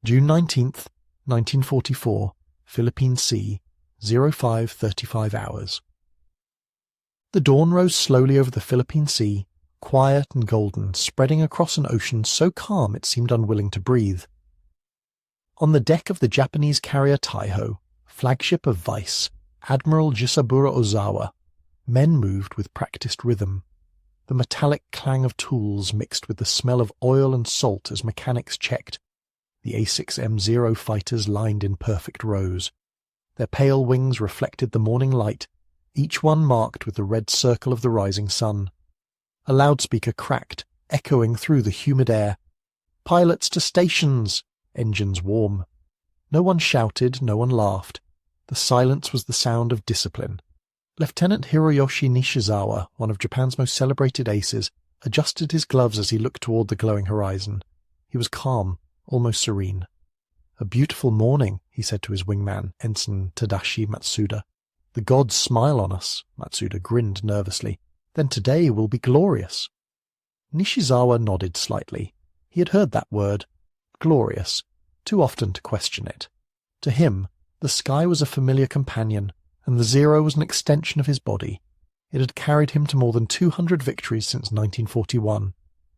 June 19th, 1944, Philippine Sea, 05:35 hours. The dawn rose slowly over the Philippine Sea, quiet and golden, spreading across an ocean so calm it seemed unwilling to breathe. On the deck of the Japanese carrier Taiho, flagship of Vice, Admiral Jisaburo Ozawa, men moved with practiced rhythm. The metallic clang of tools mixed with the smell of oil and salt as mechanics checked. The A6M0 fighters lined in perfect rows. Their pale wings reflected the morning light, each one marked with the red circle of the rising sun. A loudspeaker cracked, echoing through the humid air. "Pilots to stations!" Engines warm. No one shouted, no one laughed. The silence was the sound of discipline. Lieutenant Hiroyoshi Nishizawa, one of Japan's most celebrated aces, adjusted his gloves as he looked toward the glowing horizon. He was calm, almost serene. "A beautiful morning," he said to his wingman, Ensign Tadashi Matsuda. "The gods smile on us," Matsuda grinned nervously. "Then today will be glorious." Nishizawa nodded slightly. He had heard that word, glorious, too often to question it. To him, the sky was a familiar companion, and the Zero was an extension of his body. It had carried him to more than 200 victories since 1941.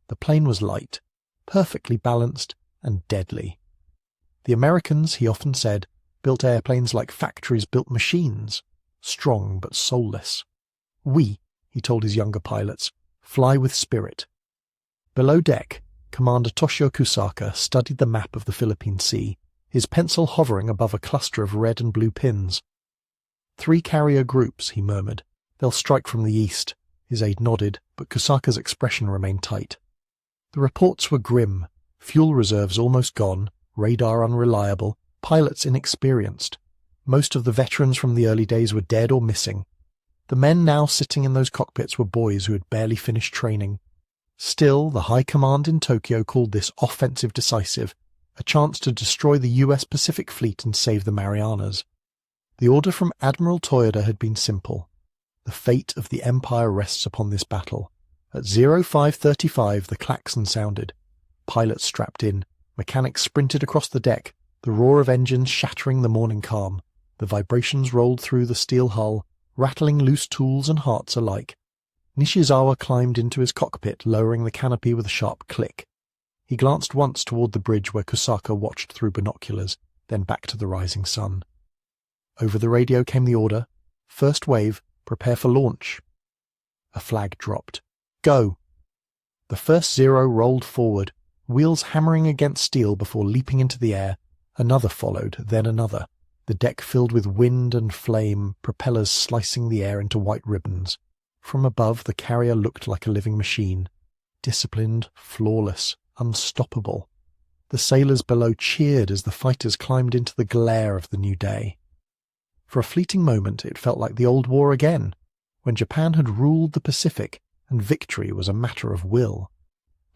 The plane was light, perfectly balanced, and deadly. The Americans, he often said, built airplanes like factories built machines, strong but soulless. "We," he told his younger pilots, "fly with spirit." Below deck, Commander Toshio Kusaka studied the map of the Philippine Sea, his pencil hovering above a cluster of red and blue pins. "3 carrier groups," he murmured. "They'll strike from the east." His aide nodded, but Kusaka's expression remained tight. The reports were grim. Fuel reserves almost gone, radar unreliable, pilots inexperienced. Most of the veterans from the early days were dead or missing. The men now sitting in those cockpits were boys who had barely finished training. Still, the high command in Tokyo called this offensive decisive, a chance to destroy the US Pacific Fleet and save the Marianas. The order from Admiral Toyoda had been simple. The fate of the Empire rests upon this battle. At 05:35 the klaxon sounded. Pilots strapped in, mechanics sprinted across the deck, the roar of engines shattering the morning calm. The vibrations rolled through the steel hull, rattling loose tools and hearts alike. Nishizawa climbed into his cockpit, lowering the canopy with a sharp click. He glanced once toward the bridge where Kusaka watched through binoculars, then back to the rising sun. Over the radio came the order, "First wave, prepare for launch." A flag dropped. "Go!" The first Zero rolled forward, wheels hammering against steel before leaping into the air. Another followed, then another, the deck filled with wind and flame, propellers slicing the air into white ribbons. From above, the carrier looked like a living machine, disciplined, flawless, unstoppable. The sailors below cheered as the fighters climbed into the glare of the new day. For a fleeting moment, it felt like the old war again, when Japan had ruled the Pacific and victory was a matter of will.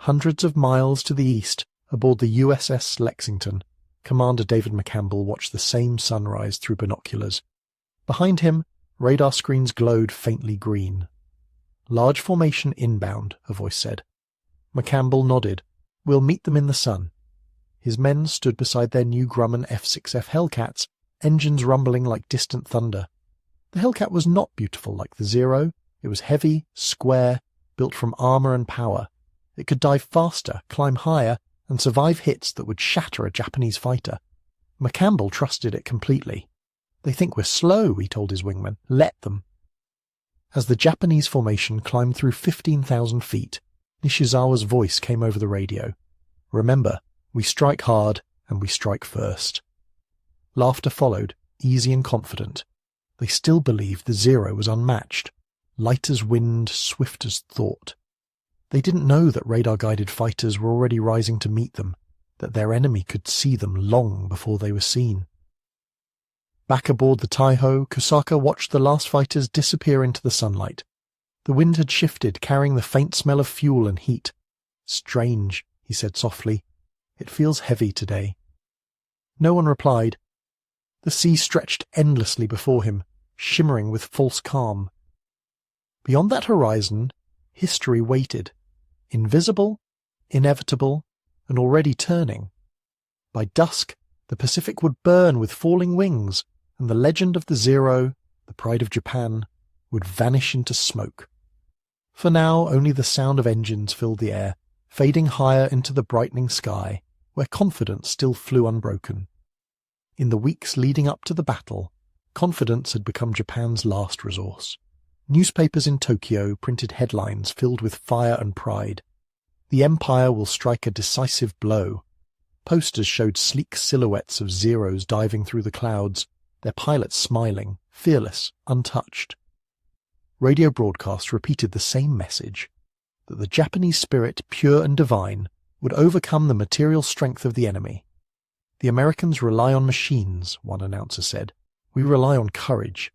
Hundreds of miles to the east, aboard the USS Lexington, Commander David McCampbell watched the same sunrise through binoculars. Behind him, radar screens glowed faintly green. "Large formation inbound," a voice said. McCampbell nodded. "We'll meet them in the sun." His men stood beside their new Grumman F6F Hellcats, engines rumbling like distant thunder. The Hellcat was not beautiful like the Zero. It was heavy, square, built from armor and power. It could dive faster, climb higher, and survive hits that would shatter a Japanese fighter. McCampbell trusted it completely. "They think we're slow," he told his wingman. "Let them." As the Japanese formation climbed through 15,000 feet, Nishizawa's voice came over the radio. "Remember, we strike hard and we strike first." Laughter followed, easy and confident. They still believed the Zero was unmatched, light as wind, swift as thought. They didn't know that radar-guided fighters were already rising to meet them, that their enemy could see them long before they were seen. Back aboard the Taiho, Kusaka watched the last fighters disappear into the sunlight. The wind had shifted, carrying the faint smell of fuel and heat. "Strange," he said softly. "It feels heavy today." No one replied. The sea stretched endlessly before him, shimmering with false calm. Beyond that horizon, history waited, invisible, inevitable, and already turning. By dusk, the Pacific would burn with falling wings, and the legend of the Zero, the pride of Japan, would vanish into smoke. For now, only the sound of engines filled the air, fading higher into the brightening sky, where confidence still flew unbroken. In the weeks leading up to the battle, confidence had become Japan's last resource. Newspapers in Tokyo printed headlines filled with fire and pride. The Empire will strike a decisive blow. Posters showed sleek silhouettes of Zeros diving through the clouds, their pilots smiling, fearless, untouched. Radio broadcasts repeated the same message, that the Japanese spirit, pure and divine, would overcome the material strength of the enemy. The Americans rely on machines, one announcer said. We rely on courage.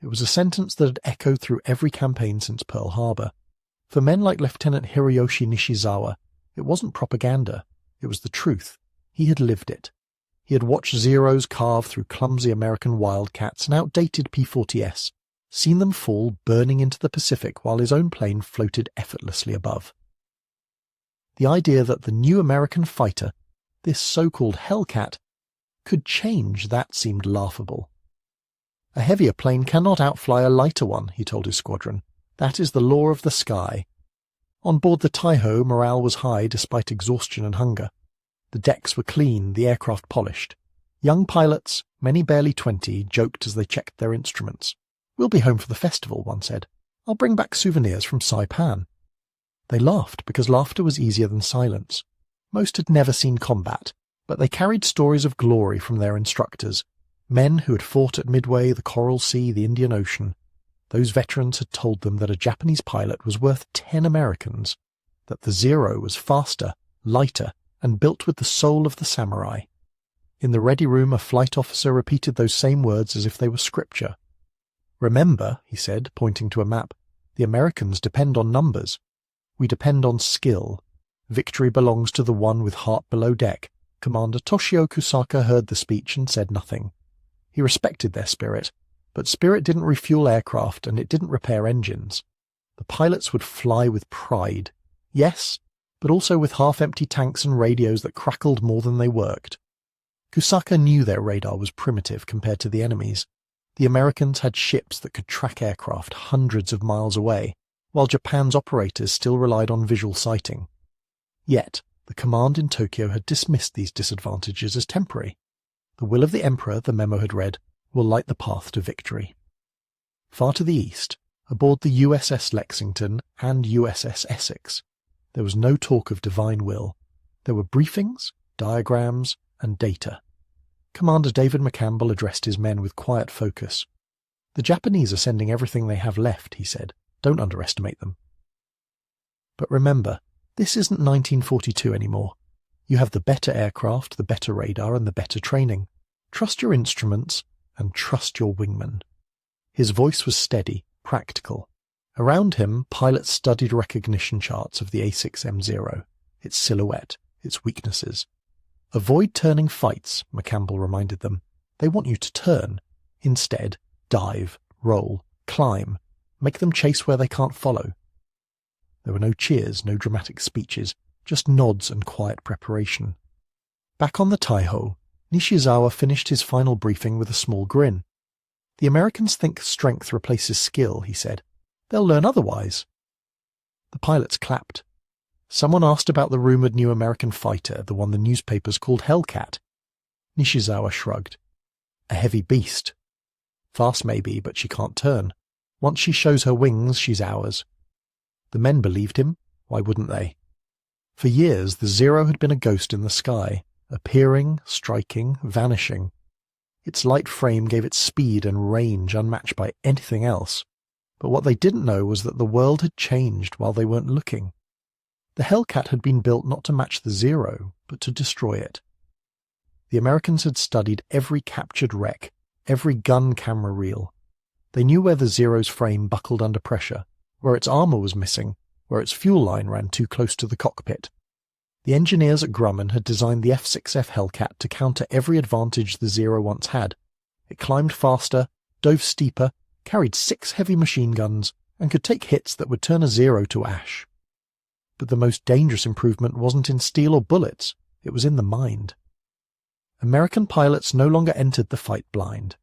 It was a sentence that had echoed through every campaign since Pearl Harbor. For men like Lieutenant Hiroyoshi Nishizawa, it wasn't propaganda, it was the truth. He had lived it. He had watched Zeros carve through clumsy American Wildcats and outdated P-40S, seen them fall burning into the Pacific while his own plane floated effortlessly above. The idea that the new American fighter, this so-called Hellcat, could change that seemed laughable. A heavier plane cannot outfly a lighter one, he told his squadron. That is the law of the sky. On board the Taiho, morale was high despite exhaustion and hunger. The decks were clean, the aircraft polished. Young pilots, many barely 20, joked as they checked their instruments. We'll be home for the festival, one said. I'll bring back souvenirs from Saipan. They laughed because laughter was easier than silence. Most had never seen combat, but they carried stories of glory from their instructors, men who had fought at Midway, the Coral Sea, the Indian Ocean. Those veterans had told them that a Japanese pilot was worth 10 Americans, that the Zero was faster, lighter, and built with the soul of the samurai. In the ready room, a flight officer repeated those same words as if they were scripture. Remember, he said, pointing to a map, the Americans depend on numbers. We depend on skill. Victory belongs to the one with heart below deck. Commander Toshio Kusaka heard the speech and said nothing. He respected their spirit, but spirit didn't refuel aircraft and it didn't repair engines. The pilots would fly with pride, yes, but also with half-empty tanks and radios that crackled more than they worked. Kusaka knew their radar was primitive compared to the enemy's. The Americans had ships that could track aircraft hundreds of miles away, while Japan's operators still relied on visual sighting. Yet, the command in Tokyo had dismissed these disadvantages as temporary. The will of the Emperor, the memo had read, will light the path to victory. Far to the east, aboard the USS Lexington and USS Essex, there was no talk of divine will. There were briefings, diagrams, and data. Commander David McCampbell addressed his men with quiet focus. The Japanese are sending everything they have left, he said. Don't underestimate them. But remember, this isn't 1942 anymore. You have the better aircraft, the better radar, and the better training. Trust your instruments and trust your wingmen. His voice was steady, practical. Around him, pilots studied recognition charts of the A6M0, its silhouette, its weaknesses. Avoid turning fights, McCampbell reminded them. They want you to turn. Instead, dive, roll, climb, make them chase where they can't follow. There were no cheers, no dramatic speeches, just nods and quiet preparation. Back on the Taiho, Nishizawa finished his final briefing with a small grin. The Americans think strength replaces skill, he said. They'll learn otherwise. The pilots clapped. Someone asked about the rumoured new American fighter, the one the newspapers called Hellcat. Nishizawa shrugged. A heavy beast. Fast maybe, but she can't turn. Once she shows her wings, she's ours. The men believed him. Why wouldn't they? For years, the Zero had been a ghost in the sky, appearing, striking, vanishing. Its light frame gave it speed and range unmatched by anything else. But what they didn't know was that the world had changed while they weren't looking. The Hellcat had been built not to match the Zero, but to destroy it. The Americans had studied every captured wreck, every gun camera reel. They knew where the Zero's frame buckled under pressure, where its armour was missing, where its fuel line ran too close to the cockpit. The engineers at Grumman had designed the F6F Hellcat to counter every advantage the Zero once had. It climbed faster, dove steeper, carried 6 heavy machine guns, and could take hits that would turn a Zero to ash. But the most dangerous improvement wasn't in steel or bullets, it was in the mind. American pilots no longer entered the fight blind.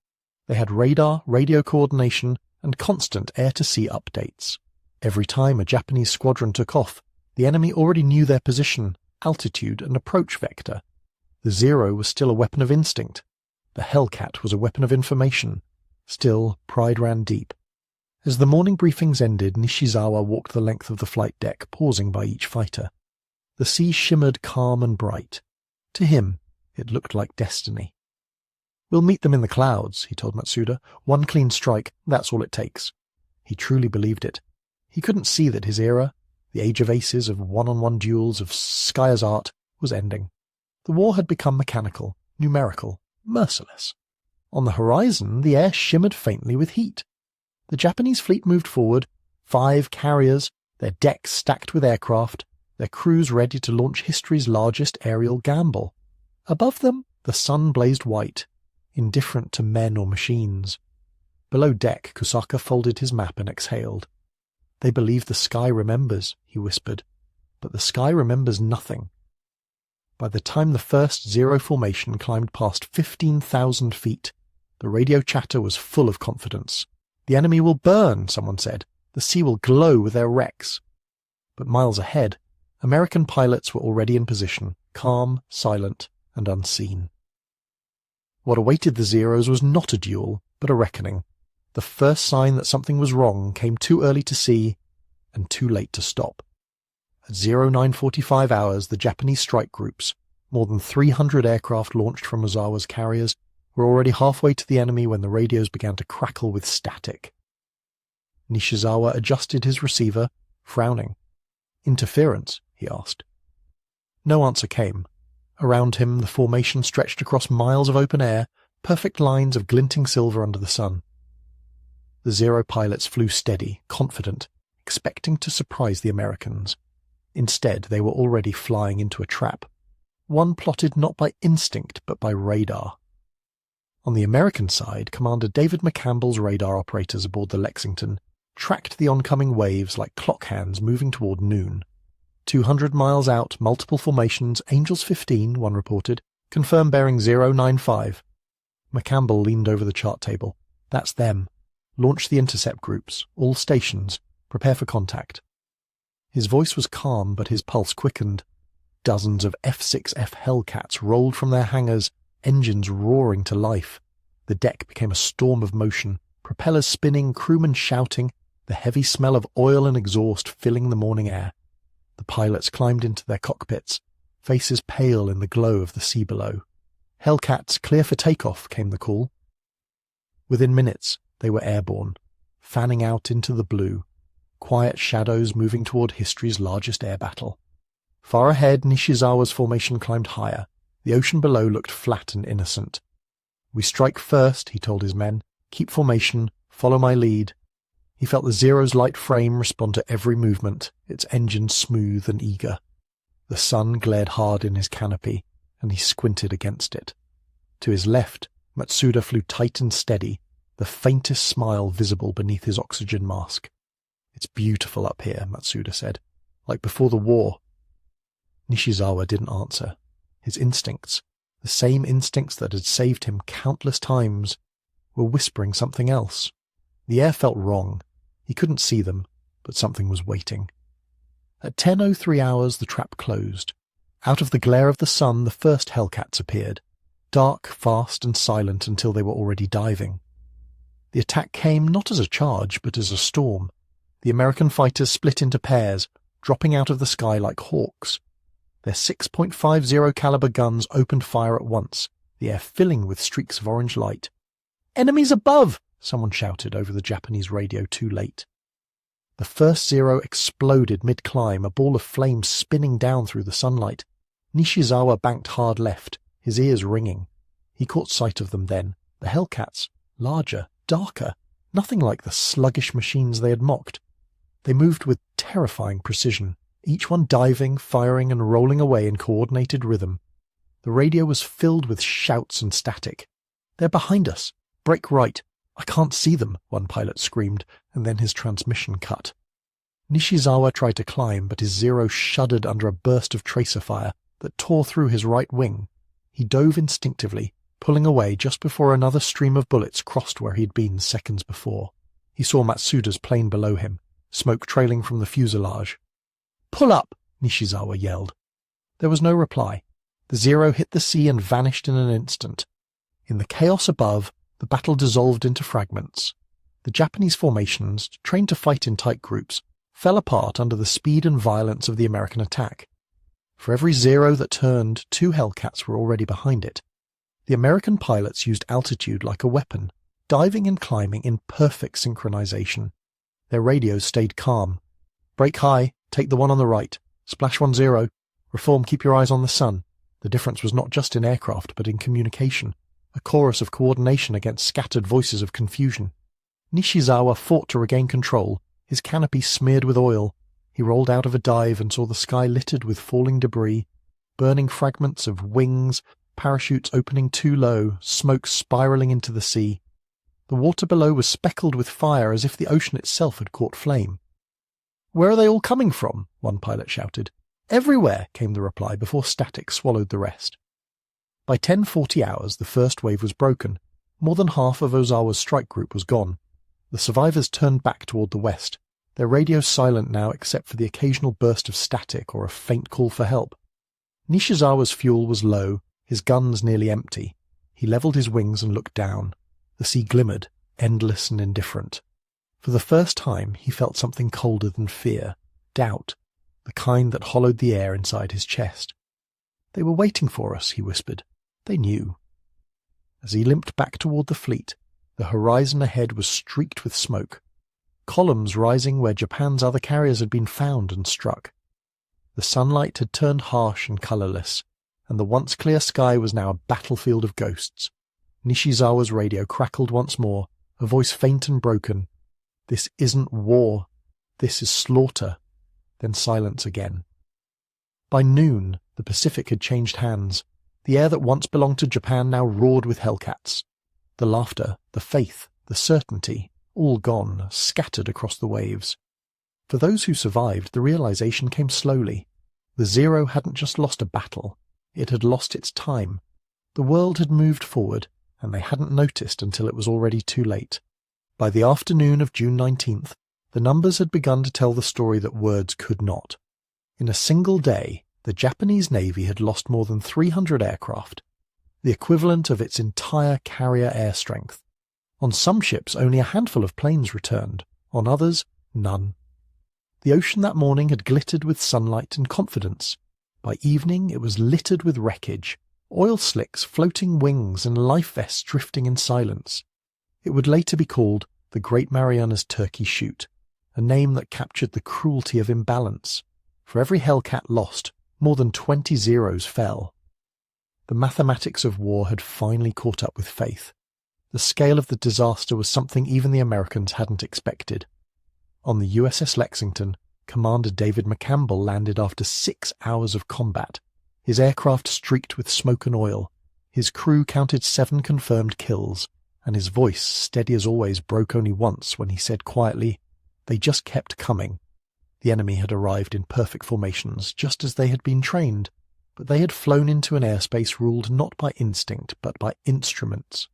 They had radar, radio coordination, and constant air-to-sea updates. Every time a Japanese squadron took off, the enemy already knew their position, altitude, and approach vector. The Zero was still a weapon of instinct. The Hellcat was a weapon of information. Still, pride ran deep. As the morning briefings ended, Nishizawa walked the length of the flight deck, pausing by each fighter. The sea shimmered calm and bright. To him, it looked like destiny. "We'll meet them in the clouds," he told Matsuda. "One clean strike, that's all it takes." He truly believed it. He couldn't see that his era, the age of aces, of one-on-one duels, of sky as art, was ending. The war had become mechanical, numerical, merciless. On the horizon, the air shimmered faintly with heat. The Japanese fleet moved forward, 5 carriers, their decks stacked with aircraft, their crews ready to launch history's largest aerial gamble. Above them, the sun blazed white, indifferent to men or machines. Below deck, Kusaka folded his map and exhaled. "They believe the sky remembers," he whispered, "but the sky remembers nothing." By the time the first Zero formation climbed past 15,000 feet, the radio chatter was full of confidence. "The enemy will burn," someone said. "The sea will glow with their wrecks." But miles ahead, American pilots were already in position, calm, silent, and unseen. What awaited the Zeros was not a duel, but a reckoning. The first sign that something was wrong came too early to see and too late to stop. At 09:45 hours, the Japanese strike groups, more than 300 aircraft launched from Ozawa's carriers, were already halfway to the enemy when the radios began to crackle with static. Nishizawa adjusted his receiver, frowning. "Interference?" he asked. No answer came. Around him, the formation stretched across miles of open air, perfect lines of glinting silver under the sun. The Zero pilots flew steady, confident, expecting to surprise the Americans. Instead, they were already flying into a trap, one plotted not by instinct but by radar. On the American side, Commander David McCampbell's radar operators aboard the Lexington tracked the oncoming waves like clock hands moving toward noon. 200 miles out, multiple formations, Angels 15, one reported, confirm bearing 095. McCampbell leaned over the chart table. "That's them. Launch the intercept groups, all stations. Prepare for contact." His voice was calm, but his pulse quickened. Dozens of F6F Hellcats rolled from their hangars, engines roaring to life. The deck became a storm of motion, propellers spinning, crewmen shouting, the heavy smell of oil and exhaust filling the morning air. The pilots climbed into their cockpits, faces pale in the glow of the sea below. "Hellcats, clear for takeoff," came the call. Within minutes, they were airborne, fanning out into the blue, quiet shadows moving toward history's largest air battle. Far ahead, Nishizawa's formation climbed higher. The ocean below looked flat and innocent. "We strike first," he told his men. "Keep formation, follow my lead." He felt the Zero's light frame respond to every movement, its engine smooth and eager. The sun glared hard in his canopy, and he squinted against it. To his left, Matsuda flew tight and steady, the faintest smile visible beneath his oxygen mask. "It's beautiful up here," Matsuda said. "Like before the war." Nishizawa didn't answer. His instincts, the same instincts that had saved him countless times, were whispering something else. The air felt wrong. He couldn't see them, but something was waiting. At 10:03 hours, the trap closed. Out of the glare of the sun, the first Hellcats appeared, dark, fast, and silent until they were already diving. The attack came not as a charge, but as a storm. The American fighters split into pairs, dropping out of the sky like hawks. Their 6.50 caliber guns opened fire at once, the air filling with streaks of orange light. "Enemies above!" someone shouted over the Japanese radio too late. The first Zero exploded mid-climb, a ball of flame spinning down through the sunlight. Nishizawa banked hard left, his ears ringing. He caught sight of them then, the Hellcats, larger, darker, nothing like the sluggish machines they had mocked. They moved with terrifying precision, each one diving, firing, and rolling away in coordinated rhythm. The radio was filled with shouts and static. "They're behind us! Break right! I can't see them," one pilot screamed, and then his transmission cut. Nishizawa tried to climb, but his Zero shuddered under a burst of tracer fire that tore through his right wing. He dove instinctively, pulling away just before another stream of bullets crossed where he'd been seconds before. He saw Matsuda's plane below him, smoke trailing from the fuselage. "Pull up!" Nishizawa yelled. There was no reply. The Zero hit the sea and vanished in an instant. In the chaos above, the battle dissolved into fragments. The Japanese formations, trained to fight in tight groups, fell apart under the speed and violence of the American attack. For every Zero that turned, 2 Hellcats were already behind it. The American pilots used altitude like a weapon, diving and climbing in perfect synchronization. Their radios stayed calm. "Brake high, take the one on the right. Splash 10. Reform, keep your eyes on the sun." The difference was not just in aircraft, but in communication. A chorus of coordination against scattered voices of confusion. Nishizawa fought to regain control, his canopy smeared with oil. He rolled out of a dive and saw the sky littered with falling debris, burning fragments of wings, parachutes opening too low, smoke spiraling into the sea. The water below was speckled with fire as if the ocean itself had caught flame. "Where are they all coming from?" one pilot shouted. "Everywhere," came the reply before static swallowed the rest. By 10:40 hours, the first wave was broken. More than half of Ozawa's strike group was gone. The survivors turned back toward the west, their radios silent now except for the occasional burst of static or a faint call for help. Nishizawa's fuel was low, his guns nearly empty. He leveled his wings and looked down. The sea glimmered, endless and indifferent. For the first time, he felt something colder than fear, doubt, the kind that hollowed the air inside his chest. "They were waiting for us," he whispered. They knew. As he limped back toward the fleet, the horizon ahead was streaked with smoke, columns rising where Japan's other carriers had been found and struck. The sunlight had turned harsh and colourless, and the once clear sky was now a battlefield of ghosts. Nishizawa's radio crackled once more, a voice faint and broken. "This isn't war. This is slaughter." Then silence again. By noon, the Pacific had changed hands. The air that once belonged to Japan now roared with Hellcats. The laughter, the faith, the certainty, all gone, scattered across the waves. For those who survived, the realization came slowly. The Zero hadn't just lost a battle. It had lost its time. The world had moved forward, and they hadn't noticed until it was already too late. By the afternoon of June 19th, the numbers had begun to tell the story that words could not. In a single day, the Japanese Navy had lost more than 300 aircraft, the equivalent of its entire carrier air strength. On some ships, only a handful of planes returned. On others, none. The ocean that morning had glittered with sunlight and confidence. By evening, it was littered with wreckage, oil slicks, floating wings, and life vests drifting in silence. It would later be called the Great Marianas Turkey Shoot, a name that captured the cruelty of imbalance. For every Hellcat lost, more than 20 Zeros fell. The mathematics of war had finally caught up with faith. The scale of the disaster was something even the Americans hadn't expected. On the USS Lexington, Commander David McCampbell landed after 6 hours of combat, his aircraft streaked with smoke and oil. His crew counted 7 confirmed kills, and his voice, steady as always, broke only once when he said quietly, "They just kept coming." The enemy had arrived in perfect formations, just as they had been trained, but they had flown into an airspace ruled not by instinct, but by instruments.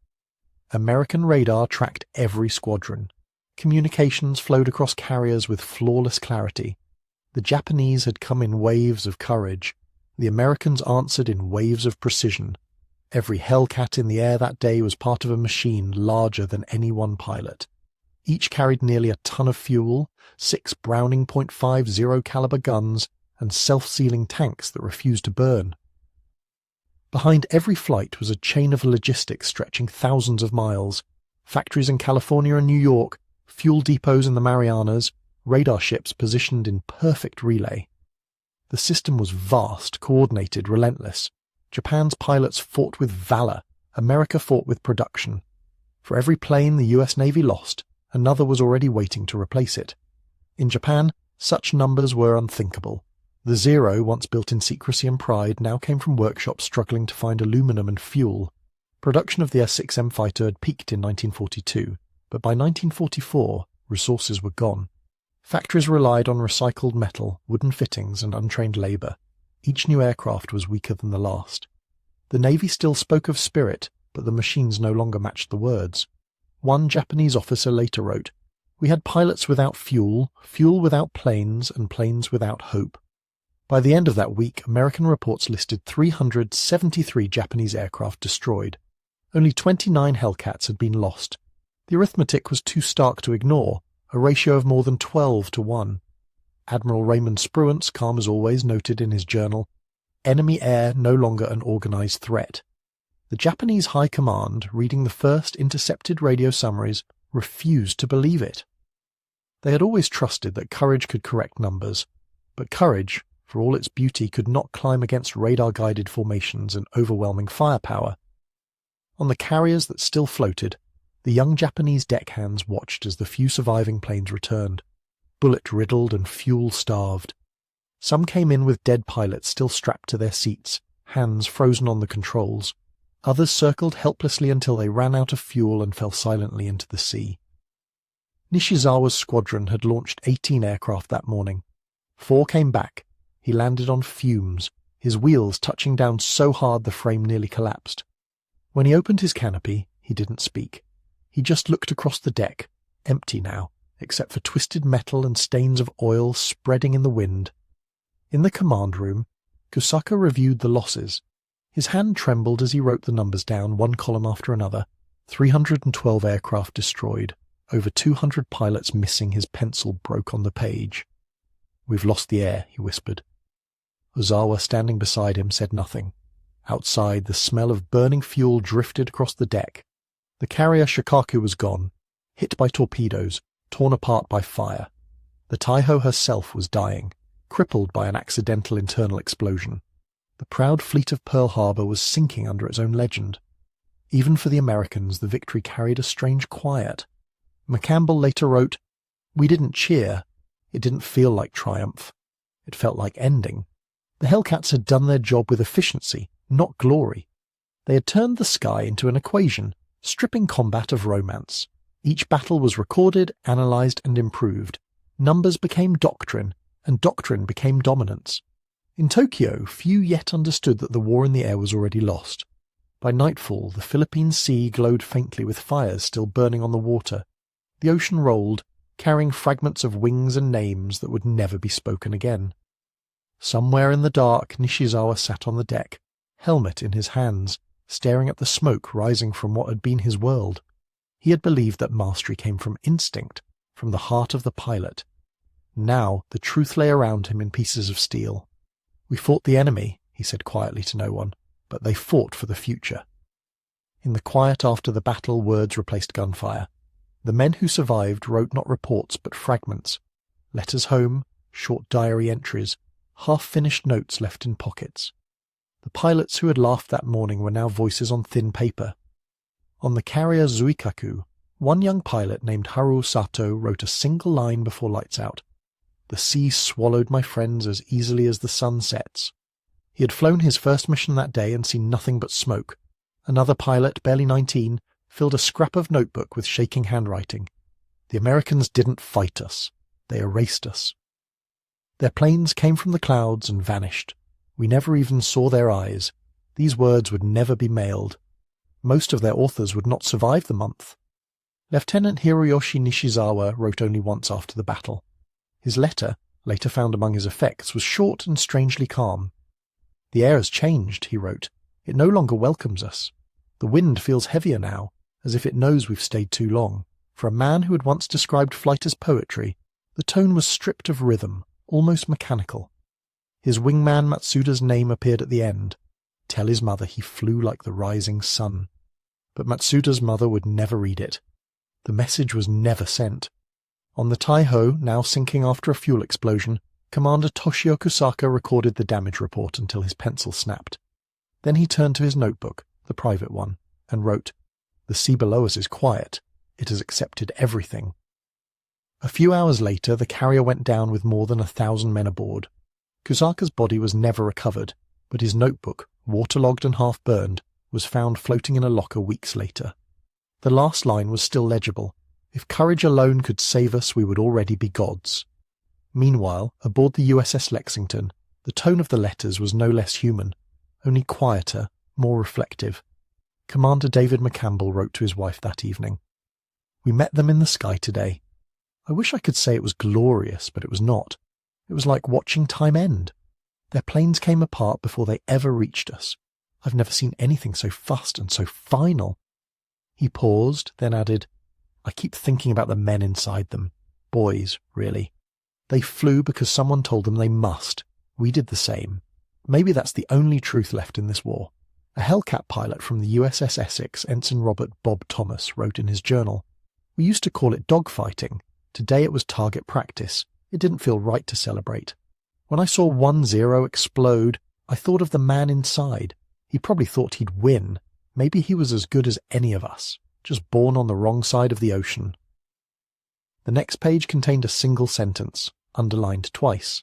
American radar tracked every squadron. Communications flowed across carriers with flawless clarity. The Japanese had come in waves of courage. The Americans answered in waves of precision. Every Hellcat in the air that day was part of a machine larger than any one pilot. Each carried nearly a ton of fuel, 6 Browning .50 caliber guns, and self-sealing tanks that refused to burn. Behind every flight was a chain of logistics stretching thousands of miles. Factories in California and New York, fuel depots in the Marianas, radar ships positioned in perfect relay. The system was vast, coordinated, relentless. Japan's pilots fought with valor. America fought with production. For every plane the US Navy lost, another was already waiting to replace it. In Japan, such numbers were unthinkable. The Zero, once built in secrecy and pride, now came from workshops struggling to find aluminum and fuel. Production of the S-6M fighter had peaked in 1942, but by 1944, resources were gone. Factories relied on recycled metal, wooden fittings, and untrained labour. Each new aircraft was weaker than the last. The Navy still spoke of spirit, but the machines no longer matched the words. One Japanese officer later wrote, "We had pilots without fuel, fuel without planes, and planes without hope." By the end of that week, American reports listed 373 Japanese aircraft destroyed. Only 29 Hellcats had been lost. The arithmetic was too stark to ignore, a ratio of more than 12 to 1. Admiral Raymond Spruance, calm as always, noted in his journal, "Enemy air no longer an organized threat." The Japanese High Command, reading the first intercepted radio summaries, refused to believe it. They had always trusted that courage could correct numbers, but courage, for all its beauty, could not climb against radar-guided formations and overwhelming firepower. On the carriers that still floated, the young Japanese deckhands watched as the few surviving planes returned, bullet-riddled and fuel-starved. Some came in with dead pilots still strapped to their seats, hands frozen on the controls. Others circled helplessly until they ran out of fuel and fell silently into the sea. Nishizawa's squadron had launched 18 aircraft that morning. 4 came back. He landed on fumes, his wheels touching down so hard the frame nearly collapsed. When he opened his canopy, he didn't speak. He just looked across the deck, empty now, except for twisted metal and stains of oil spreading in the wind. In the command room, Kusaka reviewed the losses. His hand trembled as he wrote the numbers down, one column after another. 312 aircraft destroyed, over 200 pilots missing. His pencil broke on the page. "We've lost the air," he whispered. Ozawa, standing beside him, said nothing. Outside, the smell of burning fuel drifted across the deck. The carrier Shikaku was gone, hit by torpedoes, torn apart by fire. The Taiho herself was dying, crippled by an accidental internal explosion. The proud fleet of Pearl Harbor was sinking under its own legend. Even for the Americans, the victory carried a strange quiet. McCampbell later wrote, "We didn't cheer. It didn't feel like triumph. It felt like ending. The Hellcats had done their job with efficiency, not glory. They had turned the sky into an equation, stripping combat of romance. Each battle was recorded, analyzed, and improved. Numbers became doctrine, and doctrine became dominance. In Tokyo, few yet understood that the war in the air was already lost. By nightfall, the Philippine Sea glowed faintly with fires still burning on the water. The ocean rolled, carrying fragments of wings and names that would never be spoken again. Somewhere in the dark, Nishizawa sat on the deck, helmet in his hands, staring at the smoke rising from what had been his world. He had believed that mastery came from instinct, from the heart of the pilot. Now the truth lay around him in pieces of steel. "We fought the enemy," he said quietly to no one, "but they fought for the future." In the quiet after the battle, words replaced gunfire. The men who survived wrote not reports but fragments, letters home, short diary entries, half-finished notes left in pockets. The pilots who had laughed that morning were now voices on thin paper. On the carrier Zuikaku, one young pilot named Haru Sato wrote a single line before lights out. "The sea swallowed my friends as easily as the sun sets." He had flown his first mission that day and seen nothing but smoke. Another pilot, barely 19, filled a scrap of notebook with shaking handwriting. "The Americans didn't fight us. They erased us. Their planes came from the clouds and vanished. We never even saw their eyes. These words would never be mailed. Most of their authors would not survive the month." Lieutenant Hiroyoshi Nishizawa wrote only once after the battle. His letter, later found among his effects, was short and strangely calm. "The air has changed," he wrote. "It no longer welcomes us. The wind feels heavier now, as if it knows we've stayed too long. For a man who had once described flight as poetry, the tone was stripped of rhythm, almost mechanical. His wingman Matsuda's name appeared at the end. Tell his mother he flew like the rising sun." But Matsuda's mother would never read it. The message was never sent. On the Taiho, now sinking after a fuel explosion, Commander Toshio Kusaka recorded the damage report until his pencil snapped. Then he turned to his notebook, the private one, and wrote, "The sea below us is quiet. It has accepted everything." A few hours later, the carrier went down with more than 1,000 men aboard. Kusaka's body was never recovered, but his notebook, waterlogged and half-burned, was found floating in a locker weeks later. The last line was still legible. "If courage alone could save us, we would already be gods." Meanwhile, aboard the USS Lexington, the tone of the letters was no less human, only quieter, more reflective. Commander David McCampbell wrote to his wife that evening. "We met them in the sky today. I wish I could say it was glorious, but it was not. It was like watching time end. Their planes came apart before they ever reached us. I've never seen anything so fast and so final." He paused, then added, "I keep thinking about the men inside them. Boys, really. They flew because someone told them they must. We did the same. Maybe that's the only truth left in this war." A Hellcat pilot from the USS Essex, Ensign Robert Bob Thomas, wrote in his journal, "We used to call it dogfighting. Today it was target practice. It didn't feel right to celebrate. When I saw 1-0 explode, I thought of the man inside. He probably thought he'd win. Maybe he was as good as any of us, just born on the wrong side of the ocean." The next page contained a single sentence, underlined twice.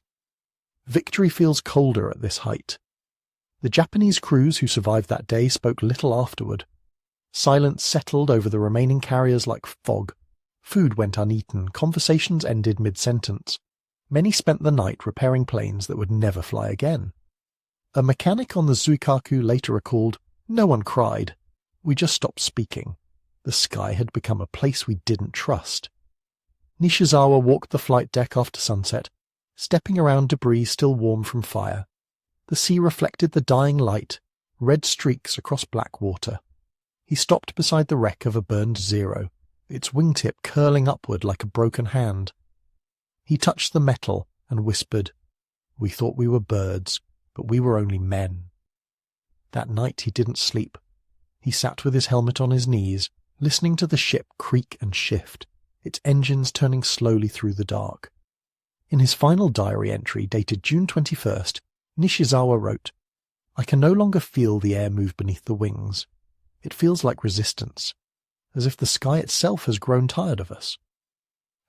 "Victory feels colder at this height." The Japanese crews who survived that day spoke little afterward. Silence settled over the remaining carriers like fog. Food went uneaten, conversations ended mid-sentence. Many spent the night repairing planes that would never fly again. A mechanic on the Zuikaku later recalled, "No one cried. We just stopped speaking. The sky had become a place we didn't trust." Nishizawa walked the flight deck after sunset, stepping around debris still warm from fire. The sea reflected the dying light, red streaks across black water. He stopped beside the wreck of a burned Zero, its wingtip curling upward like a broken hand. He touched the metal and whispered, "We thought we were birds, but we were only men." That night he didn't sleep. He sat with his helmet on his knees, listening to the ship creak and shift, its engines turning slowly through the dark. In his final diary entry, dated June 21st, Nishizawa wrote, "I can no longer feel the air move beneath the wings. It feels like resistance, as if the sky itself has grown tired of us."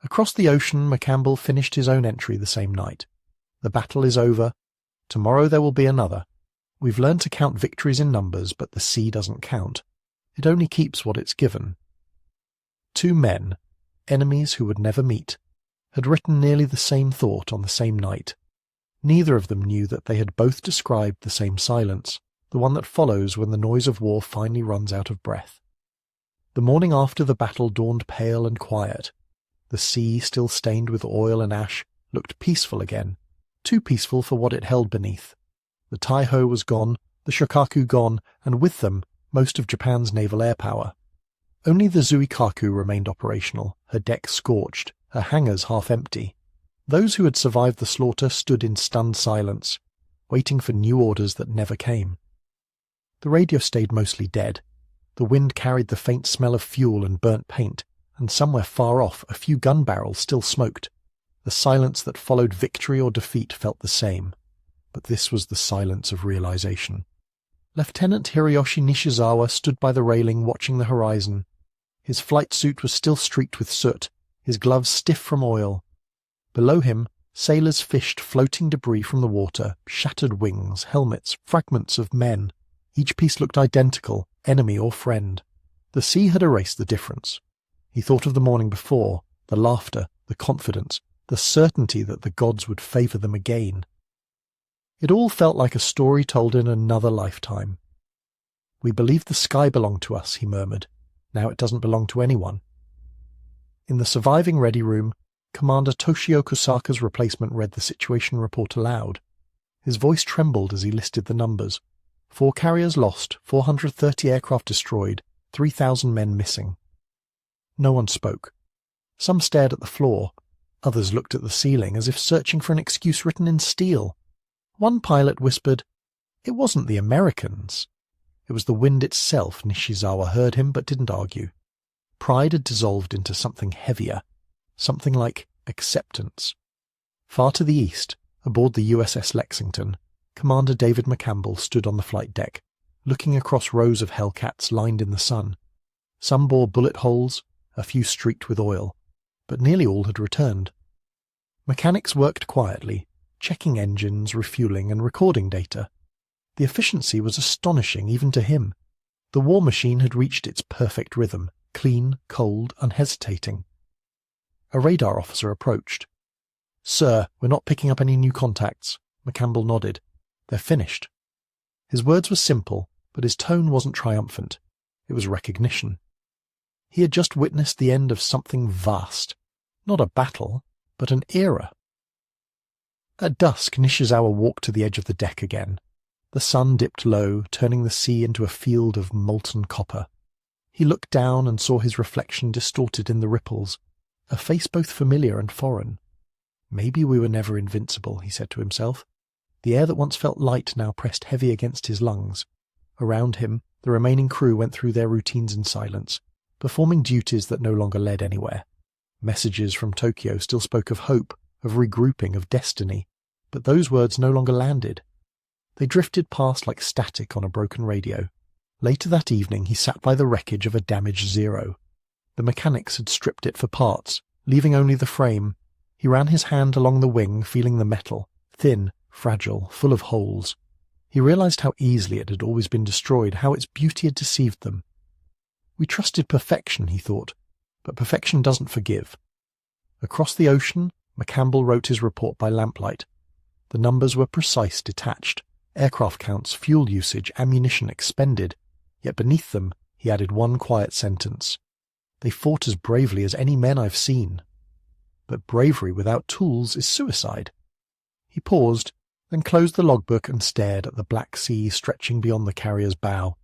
Across the ocean, McCampbell finished his own entry the same night. "The battle is over. Tomorrow there will be another. We've learned to count victories in numbers, but the sea doesn't count. It only keeps what it's given." Two men, enemies who would never meet, had written nearly the same thought on the same night. Neither of them knew that they had both described the same silence, the one that follows when the noise of war finally runs out of breath. The morning after the battle dawned pale and quiet. The sea, still stained with oil and ash, looked peaceful again, too peaceful for what it held beneath. The Taiho was gone, the Shokaku gone, and with them most of Japan's naval air power. Only the Zuikaku remained operational, her deck scorched, her hangars half empty. Those who had survived the slaughter stood in stunned silence, waiting for new orders that never came. The radio stayed mostly dead. The wind carried the faint smell of fuel and burnt paint, and somewhere far off a few gun barrels still smoked. The silence that followed victory or defeat felt the same, but this was the silence of realization. Lieutenant Hiroyoshi Nishizawa stood by the railing watching the horizon. His flight suit was still streaked with soot, his gloves stiff from oil. Below him, sailors fished floating debris from the water, shattered wings, helmets, fragments of men. Each piece looked identical, enemy or friend. The sea had erased the difference. He thought of the morning before, the laughter, the confidence, the certainty that the gods would favour them again. It all felt like a story told in another lifetime. "We believed the sky belonged to us," he murmured. "Now it doesn't belong to anyone." In the surviving ready room, Commander Toshio Kosaka's replacement read the situation report aloud. His voice trembled as he listed the numbers. 4 carriers lost, 430 aircraft destroyed, 3,000 men missing. No one spoke. Some stared at the floor. Others looked at the ceiling as if searching for an excuse written in steel. One pilot whispered, "It wasn't the Americans." It was the wind itself. Nishizawa heard him but didn't argue. Pride had dissolved into something heavier, something like acceptance. Far to the east, aboard the USS Lexington, Commander David McCampbell stood on the flight deck, looking across rows of Hellcats lined in the sun. Some bore bullet holes, a few streaked with oil, but nearly all had returned. Mechanics worked quietly, checking engines, refueling, and recording data. The efficiency was astonishing even to him. The war machine had reached its perfect rhythm, clean, cold, unhesitating. A radar officer approached. "Sir, we're not picking up any new contacts." McCampbell nodded. "They're finished." His words were simple, but his tone wasn't triumphant. It was recognition. He had just witnessed the end of something vast. Not a battle, but an era. At dusk, Nishizawa walked to the edge of the deck again. The sun dipped low, turning the sea into a field of molten copper. He looked down and saw his reflection distorted in the ripples, a face both familiar and foreign. Maybe we were never invincible, he said to himself. The air that once felt light now pressed heavy against his lungs. Around him, the remaining crew went through their routines in silence, performing duties that no longer led anywhere. Messages from Tokyo still spoke of hope, of regrouping, of destiny, but those words no longer landed. They drifted past like static on a broken radio. Later that evening he sat by the wreckage of a damaged Zero. The mechanics had stripped it for parts, leaving only the frame. He ran his hand along the wing, feeling the metal, thin, fragile, full of holes. He realized how easily it had always been destroyed, how its beauty had deceived them. We trusted perfection, he thought, but perfection doesn't forgive. Across the ocean, McCampbell wrote his report by lamplight. The numbers were precise, detached. Aircraft counts, fuel usage, ammunition expended. Yet beneath them, he added one quiet sentence. They fought as bravely as any men I've seen. But bravery without tools is suicide. He paused, then closed the logbook and stared at the black sea stretching beyond the carrier's bow.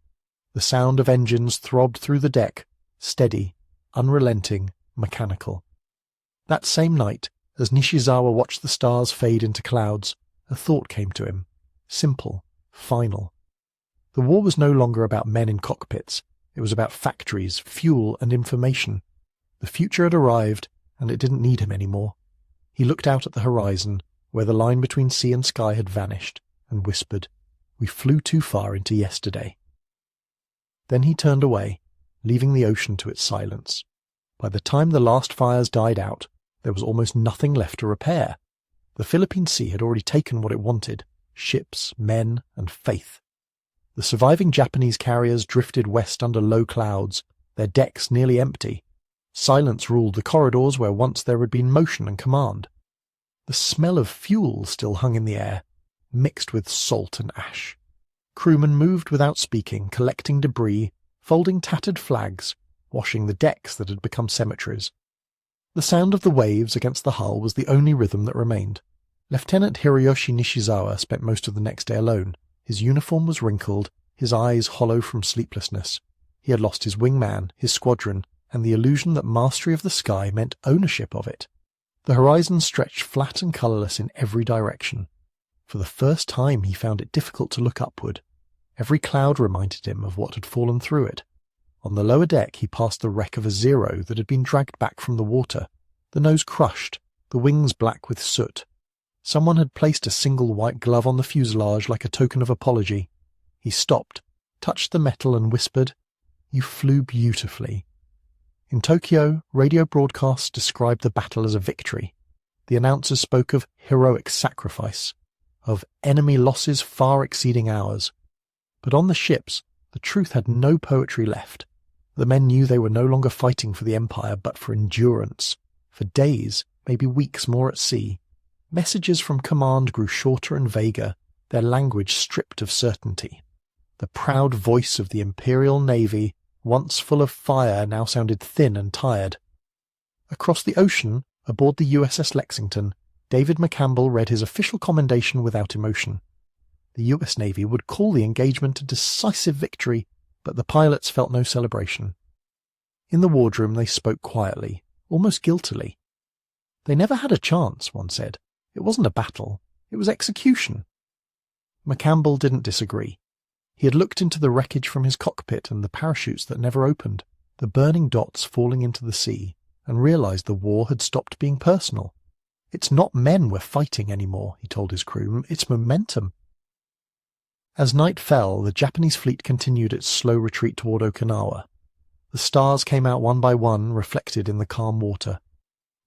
The sound of engines throbbed through the deck, steady, unrelenting, mechanical. That same night, as Nishizawa watched the stars fade into clouds, a thought came to him. Simple, final. The war was no longer about men in cockpits. It was about factories, fuel, and information. The future had arrived, and it didn't need him anymore. He looked out at the horizon, where the line between sea and sky had vanished, and whispered, "We flew too far into yesterday." Then he turned away, leaving the ocean to its silence. By the time the last fires died out, there was almost nothing left to repair. The Philippine Sea had already taken what it wanted: ships, men, and faith. The surviving Japanese carriers drifted west under low clouds, their decks nearly empty. Silence ruled the corridors where once there had been motion and command. The smell of fuel still hung in the air, mixed with salt and ash. Crewmen moved without speaking, collecting debris, folding tattered flags, washing the decks that had become cemeteries. The sound of the waves against the hull was the only rhythm that remained. Lieutenant Hiroyoshi Nishizawa spent most of the next day alone. His uniform was wrinkled, his eyes hollow from sleeplessness. He had lost his wingman, his squadron, and the illusion that mastery of the sky meant ownership of it. The horizon stretched flat and colourless in every direction. For the first time he found it difficult to look upward. Every cloud reminded him of what had fallen through it. On the lower deck he passed the wreck of a Zero that had been dragged back from the water, the nose crushed, the wings black with soot. Someone had placed a single white glove on the fuselage like a token of apology. He stopped, touched the metal and whispered, "You flew beautifully." In Tokyo, radio broadcasts described the battle as a victory. The announcers spoke of heroic sacrifice, of enemy losses far exceeding ours. But on the ships, the truth had no poetry left. The men knew they were no longer fighting for the empire, but for endurance. For days, maybe weeks more at sea, messages from command grew shorter and vaguer, their language stripped of certainty. The proud voice of the Imperial Navy, once full of fire, now sounded thin and tired. Across the ocean, aboard the USS Lexington, David McCampbell read his official commendation without emotion. The US Navy would call the engagement a decisive victory, but the pilots felt no celebration. In the wardroom they spoke quietly, almost guiltily. They never had a chance, one said. It wasn't a battle, it was execution. McCampbell didn't disagree. He had looked into the wreckage from his cockpit and the parachutes that never opened, the burning dots falling into the sea, and realized the war had stopped being personal. "It's not men we're fighting anymore," he told his crew, "it's momentum." As night fell, the Japanese fleet continued its slow retreat toward Okinawa. The stars came out one by one, reflected in the calm water.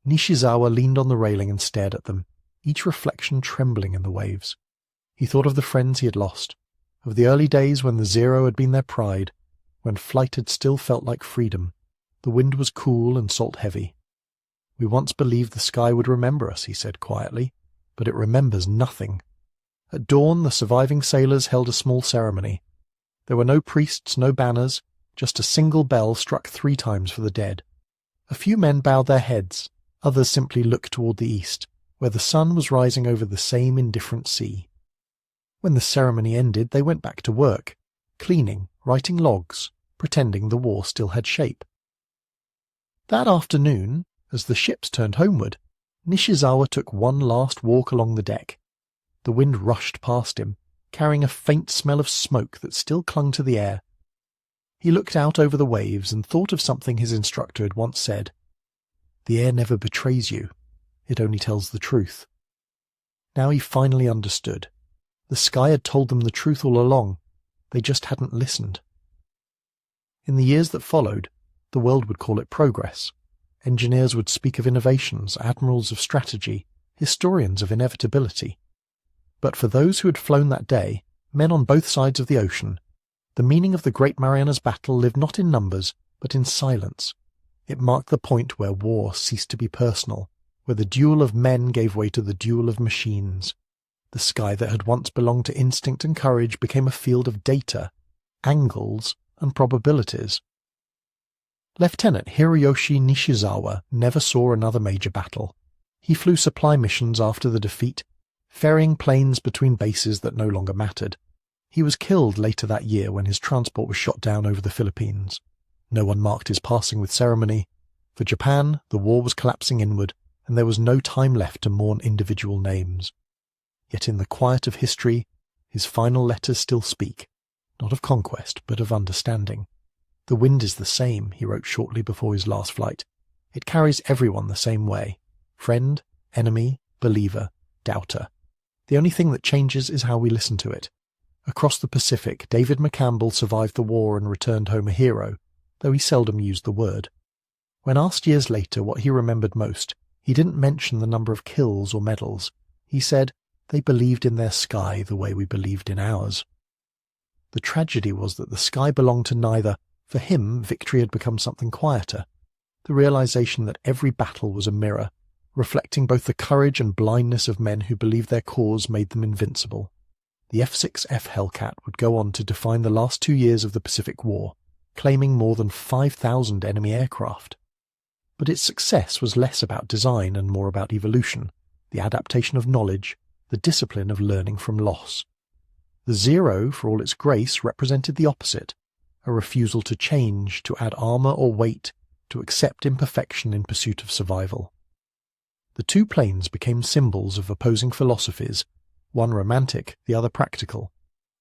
Nishizawa leaned on the railing and stared at them, each reflection trembling in the waves. He thought of the friends he had lost, of the early days when the Zero had been their pride, when flight had still felt like freedom. The wind was cool and salt-heavy. "We once believed the sky would remember us," he said quietly, "but it remembers nothing." At dawn, the surviving sailors held a small ceremony. There were no priests, no banners, just a single bell struck 3 times for the dead. A few men bowed their heads, others simply looked toward the east, where the sun was rising over the same indifferent sea. When the ceremony ended, they went back to work, cleaning, writing logs, pretending the war still had shape. That afternoon, as the ships turned homeward, Nishizawa took one last walk along the deck. The wind rushed past him, carrying a faint smell of smoke that still clung to the air. He looked out over the waves and thought of something his instructor had once said. The air never betrays you, it only tells the truth. Now he finally understood. The sky had told them the truth all along, they just hadn't listened. In the years that followed, the world would call it progress. Engineers would speak of innovations, admirals of strategy, historians of inevitability. But for those who had flown that day, men on both sides of the ocean, the meaning of the Great Marianas battle lived not in numbers, but in silence. It marked the point where war ceased to be personal, where the duel of men gave way to the duel of machines. The sky that had once belonged to instinct and courage became a field of data, angles, and probabilities. Lieutenant Hiroyoshi Nishizawa never saw another major battle. He flew supply missions after the defeat, ferrying planes between bases that no longer mattered. He was killed later that year when his transport was shot down over the Philippines. No one marked his passing with ceremony. For Japan, the war was collapsing inward, and there was no time left to mourn individual names. Yet in the quiet of history, his final letters still speak, not of conquest, but of understanding. The wind is the same, he wrote shortly before his last flight. It carries everyone the same way. Friend, enemy, believer, doubter. The only thing that changes is how we listen to it. Across the Pacific, David McCampbell survived the war and returned home a hero, though he seldom used the word. When asked years later what he remembered most, he didn't mention the number of kills or medals. He said, "They believed in their sky the way we believed in ours." The tragedy was that the sky belonged to neither. For him, victory had become something quieter. The realization that every battle was a mirror, reflecting both the courage and blindness of men who believed their cause made them invincible. The F6F Hellcat would go on to define the last 2 years of the Pacific War, claiming more than 5,000 enemy aircraft. But its success was less about design and more about evolution, the adaptation of knowledge, the discipline of learning from loss. The Zero, for all its grace, represented the opposite, a refusal to change, to add armor or weight, to accept imperfection in pursuit of survival. The 2 planes became symbols of opposing philosophies, one romantic, the other practical,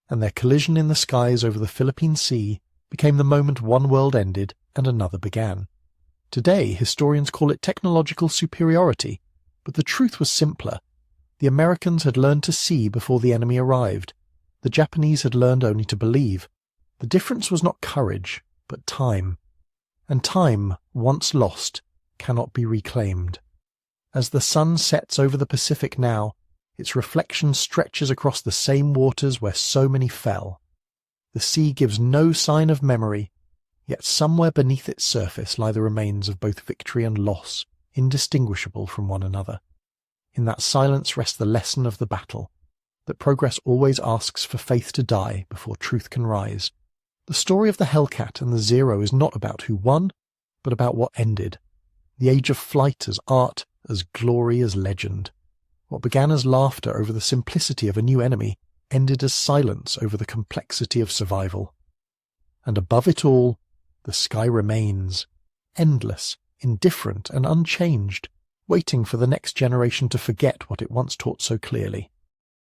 and their collision in the skies over the Philippine Sea became the moment one world ended and another began. Today, historians call it technological superiority, but the truth was simpler. The Americans had learned to see before the enemy arrived. The Japanese had learned only to believe. The difference was not courage, but time. And time, once lost, cannot be reclaimed. As the sun sets over the Pacific now, its reflection stretches across the same waters where so many fell. The sea gives no sign of memory, yet somewhere beneath its surface lie the remains of both victory and loss, indistinguishable from one another. In that silence rests the lesson of the battle, that progress always asks for faith to die before truth can rise. The story of the Hellcat and the Zero is not about who won, but about what ended. The age of flight as art, as glory, as legend. What began as laughter over the simplicity of a new enemy ended as silence over the complexity of survival. And above it all, the sky remains, endless, indifferent and unchanged, waiting for the next generation to forget what it once taught so clearly.